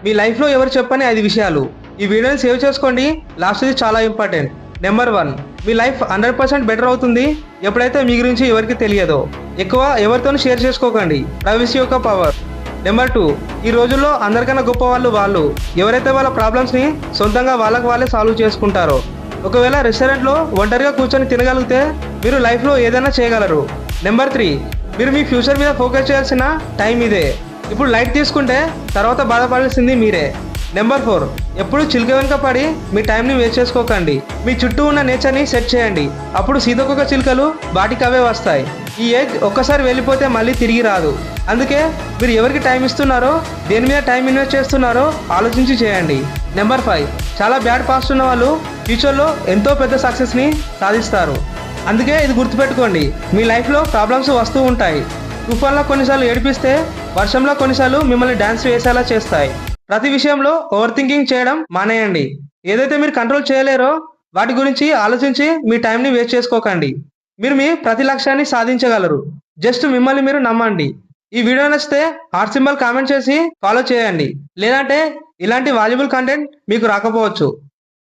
మీ లైఫ్లో ఎవరు చెప్పని 5 విషయాలు. ఈ వీడియోని సేవ్ చేసుకోండి, లాస్ట్ది చాలా ఇంపార్టెంట్. నెంబర్ 1, మీ లైఫ్ 100% బెటర్ అవుతుంది ఎప్పుడైతే మీ గురించి ఎవరికి తెలియదో. ఎక్కువ ఎవరితోనూ షేర్ చేసుకోకండి, ప్రైవసీ యొక్క పవర్. నెంబర్ 2, ఈ రోజుల్లో అందరికన్నా గొప్ప వాళ్ళు ఎవరైతే వాళ్ళ ప్రాబ్లమ్స్ని సొంతంగా వాళ్ళకి వాళ్ళే సాల్వ్ చేసుకుంటారో. ఒకవేళ రెస్టారెంట్లో ఒంటరిగా కూర్చొని తినగలిగితే మీరు లైఫ్లో ఏదైనా చేయగలరు. నెంబర్ 3, మీరు మీ ఫ్యూచర్ మీద ఫోకస్ చేయాల్సిన టైం ఇదే. ఇప్పుడు లైట్ తీసుకుంటే తర్వాత బాధపడాల్సింది మీరే. నెంబర్ 4, ఎప్పుడు చిలుక వెనుక పడి మీ టైంని వేస్ట్ చేసుకోకండి. మీ చుట్టూ ఉన్న నేచర్ని సెట్ చేయండి, అప్పుడు సీతకొక చిలుకలు వాటికి అవే వస్తాయి. ఈ ఏజ్ ఒక్కసారి వెళ్ళిపోతే మళ్ళీ తిరిగి రాదు. అందుకే మీరు ఎవరికి టైం ఇస్తున్నారో, దేని మీద టైం ఇన్వెస్ట్ చేస్తున్నారో ఆలోచించి చేయండి. నెంబర్ 5, చాలా బ్యాడ్ పాస్ట్ ఉన్న వాళ్ళు ఫ్యూచర్లో ఎంతో పెద్ద సక్సెస్ని సాధిస్తారు. అందుకే ఇది గుర్తుపెట్టుకోండి, మీ లైఫ్లో ప్రాబ్లమ్స్ వస్తూ ఉంటాయి. తుఫాన్లో కొన్నిసార్లు ఏడిపిస్తే, వర్షంలో కొన్నిసార్లు మిమ్మల్ని డాన్స్ వేసేలా చేస్తాయి. ప్రతి విషయంలో ఓవర్ థింకింగ్ చేయడం మానేయండి. ఏదైతే మీరు కంట్రోల్ చేయలేరో వాటి గురించి ఆలోచించి మీ టైంని వేస్ట్ చేసుకోకండి. మీరు మీ ప్రతి లక్ష్యాన్ని సాధించగలరు. జస్ట్ మిమ్మల్ని మీరు నమ్మండి. ఈ వీడియో నచ్చితే హార్ట్ సింబల్ కామెంట్ చేసి ఫాలో చేయండి. లేదంటే ఇలాంటి వాల్యుబుల్ కంటెంట్ మీకు రాకపోవచ్చు.